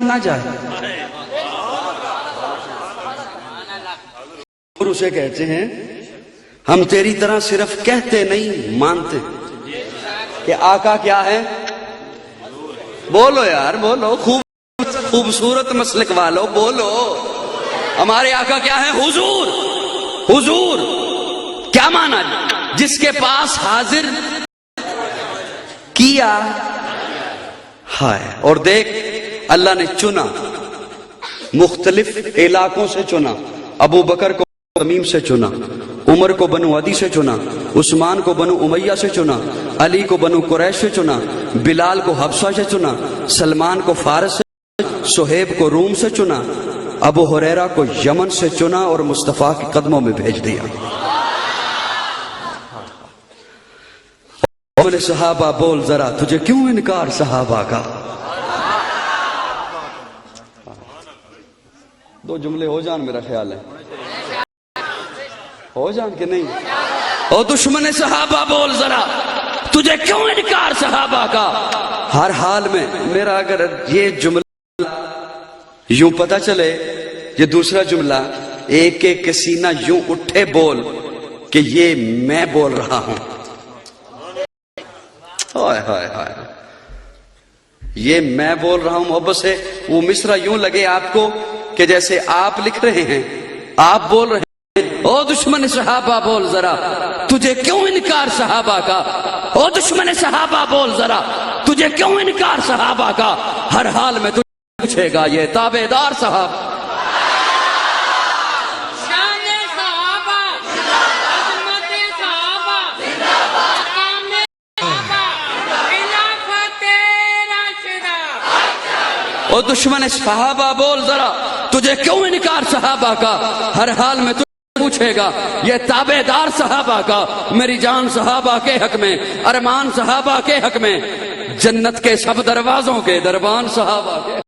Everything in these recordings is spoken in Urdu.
نہ جائے. اور اسے کہتے ہیں ہم تیری طرح صرف کہتے نہیں مانتے کہ آقا کیا ہے. بولو یار بولو, خوبصورت مسلک والو بولو, ہمارے آقا کیا ہے؟ حضور. حضور کیا مانا؟ جس کے پاس حاضر کیا ہے. اور دیکھ اللہ نے چنا, مختلف علاقوں سے چنا. ابو بکر کو تمیم سے چنا, عمر کو بنو عدی سے چنا, عثمان کو بنو امیہ سے چنا, علی کو بنو قریش سے چنا, بلال کو حبشہ سے چنا, سلمان کو فارس سے, صہیب کو روم سے چنا, ابو ہریرہ کو یمن سے چنا اور مصطفیٰ کے قدموں میں بھیج دیا. بولے صحابہ بول ذرا تجھے کیوں انکار صحابہ کا. دو جملے ہو جان میرا خیال ہے, ہو جان کہ نہیں. او دشمن صحابہ بول ذرا تجھے کیوں انکار صحابہ کا. ہر حال میں میرا اگر یہ جملہ یوں پتا چلے, یہ دوسرا جملہ ایک ایک کے سینہ یوں اٹھے بول کہ یہ میں بول رہا ہوں. ہائے ہائے ہائے, یہ میں بول رہا ہوں محبت سے. وہ مصرع یوں لگے آپ کو کہ جیسے آپ لکھ رہے ہیں, آپ بول رہے ہیں. او دشمن صحابہ بول ذرا تجھے کیوں انکار صحابہ کا. او دشمن صحابہ بول ذرا تجھے کیوں انکار صحابہ کا. ہر حال میں تجھے پوچھے گا یہ تابعدار صحابہ. او دشمن صحابہ بول ذرا تجھے کیوں انکار صحابہ کا. ہر حال میں پوچھے گا یہ تابعدار صحابہ کا. میری جان صحابہ کے حق میں, ارمان صحابہ کے حق میں, جنت کے سب دروازوں کے دربان صحابہ کے.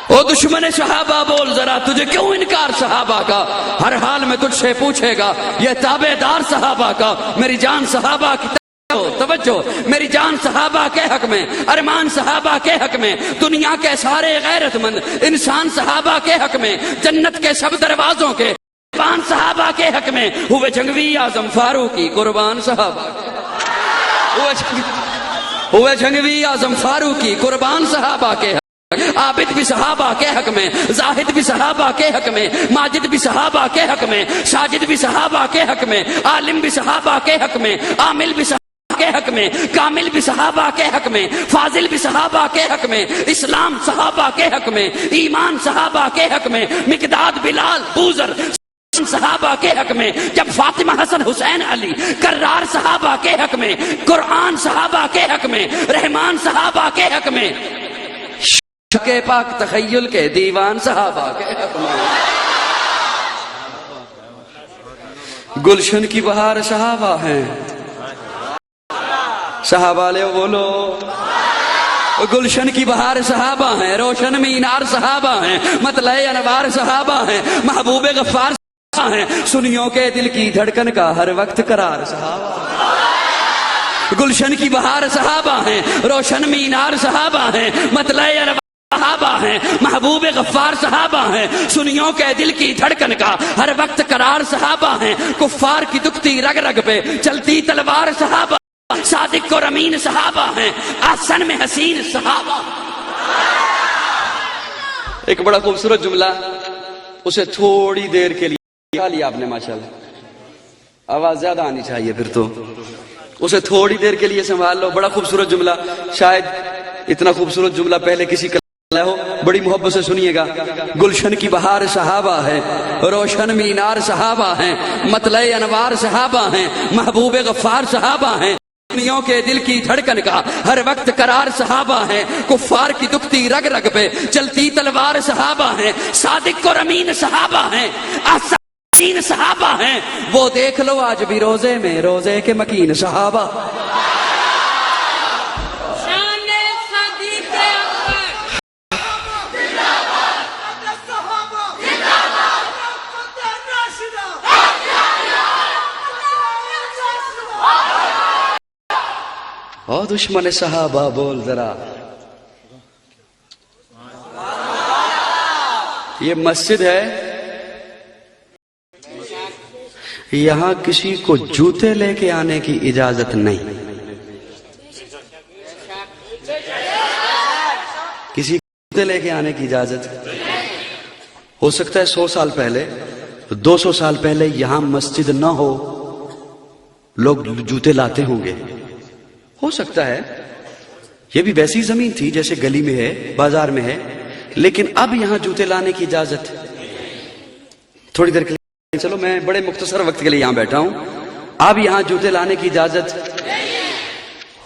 او دشمن صحابہ بول ذرا تجھے کیوں انکار صحابہ کا. ہر حال میں تجھ سے پوچھے گا یہ تابعدار صحابہ کا. میری جان صحابہ کی توجہ, میری جان صحابہ کے حق میں, ارمان صحابہ کے حق میں, دنیا کے سارے غیرت مند انسان صحابہ کے حق میں, جنت کے سب دروازوں کے قربان صحابہ کے حق میں. ہوئے جنگوی اعظم فاروقی قربان صحابہ, ہوئے جنگوی اعظم فاروقی قربان صحابہ کے حق. عابد بھی صحابہ کے حق میں, زاہد بھی صحابہ کے حق میں, ماجد بھی صحابہ کے حق میں, ساجد بھی صحابہ کے حق میں, عالم بھی صحابہ کے حق میں, عامل بھی صحابہ کے حق میں, کامل بھی صحابہ کے حق میں, فاضل بھی صحابہ کے حق میں, اسلام صحابہ کے حق میں, ایمان صحابہ کے حق میں, مقداد بلال بوذر صحابہ کے حق میں, جب فاطمہ حسن حسین علی کرار صحابہ کے حق میں, قرآن صحابہ کے حق میں, رحمان صحابہ کے حق میں, کے پاک تخیل کے دیوان صحابہ کے حق میں, گلشن کی بہار صحابہ ہیں. صحابہ لے بولو, گلشن کی بہار صحابہ ہیں, روشن مینار صحابہ ہیں, مطلع انوار صحابہ ہیں, محبوب غفار صحابہ ہیں, سنیوں کے دل کی دھڑکن کا ہر وقت قرار صحابہ. گلشن کی بہار صحابہ ہیں, روشن مینار صحابہ ہیں, مطلع انوار صحابہ ہیں, محبوب غفار صحابہ ہیں, سنیوں کے دل کی دھڑکن کا ہر وقت قرار صحابہ ہیں, کفار کی دکھتی رگ رگ پہ چلتی تلوار صحابہ, صادق اور امین صحابہ ہیں, احسن میں حسین صحابہ. ایک بڑا خوبصورت جملہ, اسے تھوڑی دیر کے لیے کھا لیا آپ نے ماشاءاللہ, آواز زیادہ آنی چاہیے پھر تو, اسے تھوڑی دیر کے لیے سنبھال لو. بڑا خوبصورت جملہ, شاید اتنا خوبصورت جملہ پہلے کسی کا ہو. بڑی محبت سے سنیے گا. گلشن کی بہار صحابہ ہے, روشن مینار صحابہ ہیں, مطلع انوار صحابہ ہیں, محبوب غفار صحابہ ہیں, دنیوں کے دل کی دھڑکن کا ہر وقت قرار صحابہ ہیں, کفار کی دکھتی رگ رگ پہ چلتی تلوار صحابہ ہیں, صادق اور امین صحابہ ہیں, احسن صحابہ ہیں. وہ دیکھ لو آج بھی روزے میں روزے کے مکین صحابہ. اور دشمن صحابہ بول ذرا. یہ مسجد ہے, یہاں کسی کو جوتے لے کے آنے کی اجازت نہیں. کسی کو جوتے لے کے آنے کی اجازت. ہو سکتا ہے 100 سال پہلے 200 سال پہلے یہاں مسجد نہ ہو, لوگ جوتے لاتے ہوں گے, ہو سکتا ہے. یہ بھی ویسی زمین تھی جیسے گلی میں ہے, بازار میں ہے, لیکن اب یہاں جوتے لانے کی اجازت. تھوڑی دیر کے لیے, چلو میں بڑے مختصر وقت کے لیے یہاں بیٹھا ہوں, اب یہاں جوتے لانے کی اجازت.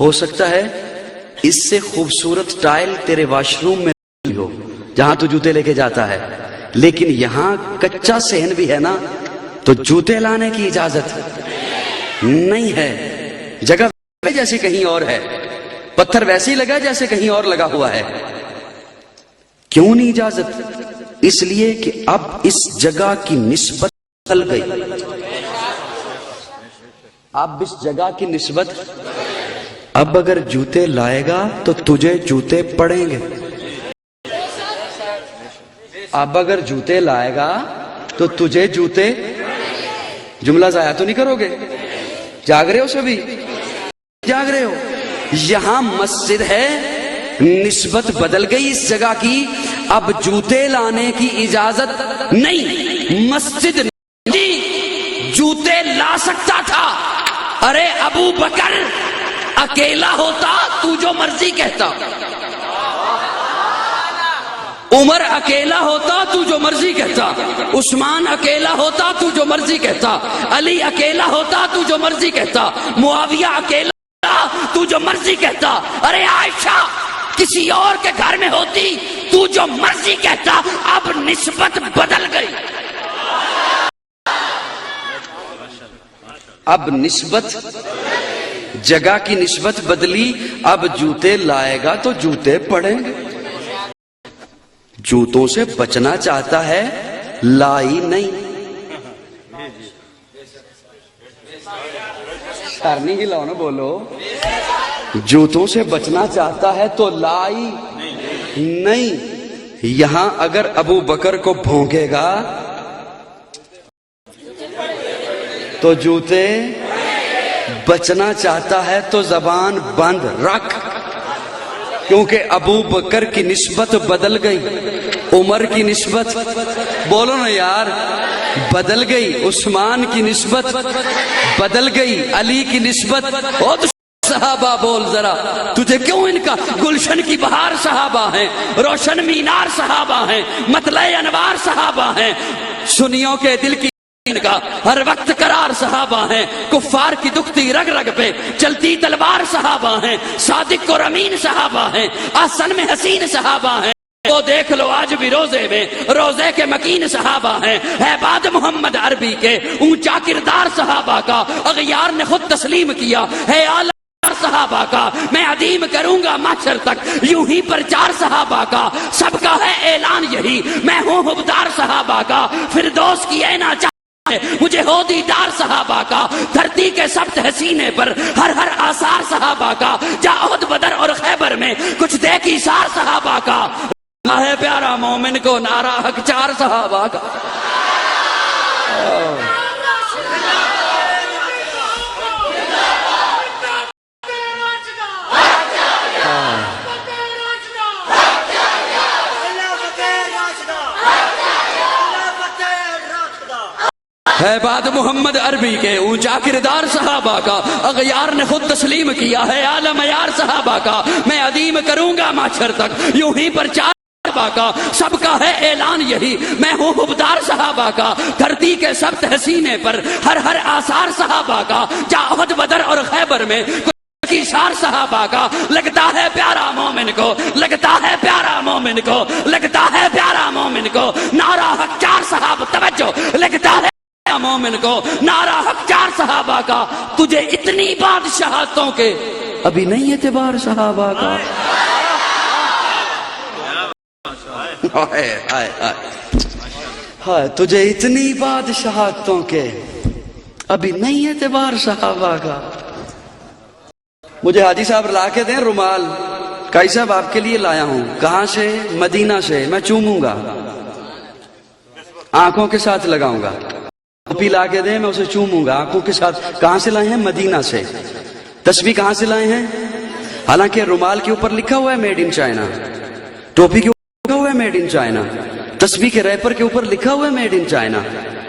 ہو سکتا ہے اس سے خوبصورت ٹائل تیرے واش روم میں ہو جہاں تو جوتے لے کے جاتا ہے, لیکن یہاں کچا صحن بھی ہے نا, تو جوتے لانے کی اجازت نہیں ہے. جگہ جیسی کہیں اور ہے, پتھر ویسے ہی لگا جیسے کہیں اور لگا ہوا ہے. کیوں نہیں اجازت؟ اس لیے کہ اب اس جگہ کی نسبت بدل گئی. اب اس جگہ کی نسبت, اب اگر جوتے لائے گا تو تجھے جوتے پڑیں گے. اب اگر جوتے لائے گا تو تجھے جوتے. جملہ ضائع تو نہیں کرو گے؟ جاگ رہے ہو سبھی؟ جاگ رہے ہو؟ یہاں مسجد ہے, نسبت بدل گئی اس جگہ کی, اب جوتے لانے کی اجازت نہیں. مسجد نہیں, جوتے لا سکتا تھا. ارے ابو بکر اکیلا ہوتا تو جو مرضی کہتا, عمر اکیلا ہوتا تو جو مرضی کہتا, عثمان اکیلا ہوتا تو جو مرضی کہتا, علی اکیلا ہوتا تو جو مرضی کہتا, معاویہ اکیلا تو جو مرضی کہتا. ارے عائشہ کسی اور کے گھر میں ہوتی تو جو مرضی کہتا. اب نسبت بدل گئی. اب نسبت, جگہ کی نسبت بدلی. اب جوتے لائے گا تو جوتے پڑیں گے. جوتوں سے بچنا چاہتا ہے, لائی نہیں. سر نہیں ہلاؤ نا, بولو. جوتوں سے بچنا چاہتا ہے تو لائی نہیں. یہاں اگر ابو بکر کو بھونکے گا تو جوتے, بچنا چاہتا ہے تو زبان بند رکھ, کیونکہ ابو بکر کی نسبت بدل گئی, عمر کی نسبت, بولو نا یار, بدل گئی. عثمان کی نسبت بدل گئی, علی کی نسبت. اور صحابہ بول ذرا, تجھے کیوں ان کا گلشن کی بہار صحابہ ہیں, روشن مینار صحابہ ہیں, مطلع انوار صحابہ ہیں, سنیوں کے دل کی ان کا ہر وقت قرار صحابہ ہیں, کفار کی دکھتی رگ رگ پہ چلتی تلوار صحابہ ہیں, صادق اور امین صحابہ ہیں, احسن میں حسین صحابہ ہیں. وہ دیکھ لو آج بھی روزے میں روزے کے مکین صحابہ ہیں. ہے بعد محمد عربی کے اونچا کردار صحابہ کا, اغیار نے خود تسلیم کیا ہے اعلیٰ صحابہ کا. میں عدیم کروں گا محشر تک یوں ہی پرچار صحابہ کا. سب کا ہے اعلان یہی, میں ہوں حبدار صحابہ کا. فردوس کی اینا مجھے ہو دیدار صحابہ کا. دھرتی کے سبت حسینے پر ہر ہر آثار صحابہ کا. جا احد بدر اور خیبر میں کچھ دیکھ ایثار صحابہ کا. ہے پیارا مومن کو نعرہ حق چار صحابہ کا. ہے بعد محمد عربی کے اونچا کردار صحابہ کا, اغیار نے خود تسلیم کیا ہے اعلی معیار صحابہ کا. میں عدیم کروں گا محشر تک یوں ہی پرچار صحابہ کا. سب کا ہے اعلان یہی, میں ہوں حبدار صحابہ کا. دھرتی کے سبت حسینے پر ہر ہر آثار صحابہ کا. جا احد بدر اور خیبر میں اشار صحابہ کا. لگتا ہے پیارا مومن کو, لگتا ہے پیارا مومن کو, لگتا ہے پیارا مومن کو نعرہ حق چار صحابہ. توجہ, لگتا ہے مومن کو نعرہ حق چار صحابہ کا. تجھے اتنی بادشاہتوں کے ابھی نہیں اعتبار صحابہ کا. ہائے تجھے اتنی بادشاہتوں کے ابھی نہیں اعتبار صحابہ کا. مجھے حاجی صاحب لا کے دیں رومال. کائی صاحب آپ کے لیے لایا ہوں. کہاں سے؟ مدینہ سے. میں چوموں گا, آنکھوں کے ساتھ لگاؤں گا. ٹوپی لا کے دیں, میں اسے چوموں گا آنکھوں کے ساتھ. کہاں سے لائے ہیں؟ مدینہ سے. تسبیح کہاں سے لائے ہیں؟ حالانکہ رومال کے اوپر لکھا ہوا ہے میڈ ان چائنا, ٹوپی کے اوپر لکھا ہوا ہے میڈ ان چائنا, تسبیح کے ریپر کے اوپر لکھا ہوا ہے میڈ ان چائنا.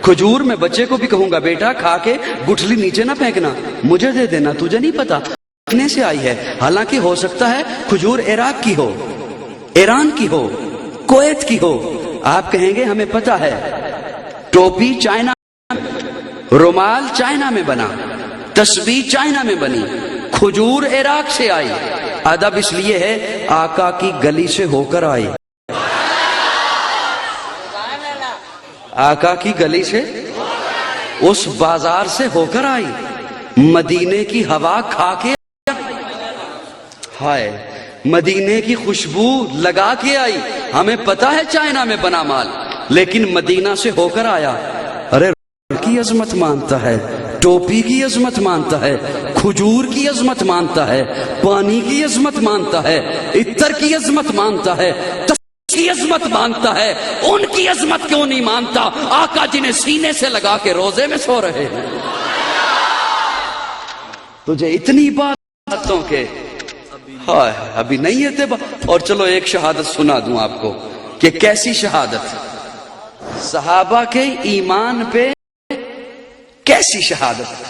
کھجور میں بچے کو بھی کہوں گا بیٹا کھا کے گٹھلی نیچے نہ پھینکنا, مجھے دے دینا, تجھے نہیں پتا پھینکنے سے آئی ہے. حالانکہ ہو سکتا ہے کھجور عراق کی ہو, ایران کی ہو, کویت کی ہو. آپ کہیں گے ہمیں پتا ہے. ٹوپی چائنا, رومال چائنا میں بنا, تسبیح چائنا میں بنی, کھجور عراق سے آئی. ادب اس لیے ہے آقا کی گلی سے ہو کر آئی, آقا کی گلی سے, اس بازار سے ہو کر آئی, مدینے کی ہوا کھا کے, ہائے مدینے کی خوشبو لگا کے آئی. ہمیں پتا ہے چائنا میں بنا مال, لیکن مدینہ سے ہو کر آیا. ارے کی عظمت مانتا ہے, ٹوپی کی عظمت مانتا ہے, کھجور کی عظمت مانتا ہے, پانی کی عظمت مانتا ہے, عطر کی عظمت مانتا ہے, کی عظمت مانتا ہے. ان کی عظمت کیوں نہیں مانتا آقا جنہیں سینے سے لگا کے روزے میں سو رہے ہیں؟ تجھے اتنی باتوں کے ہائے ابھی نہیں ہے تیبا. اور چلو ایک شہادت سنا دوں آپ کو کہ کیسی شہادت, صحابہ کے ایمان پہ کیسی شہادت.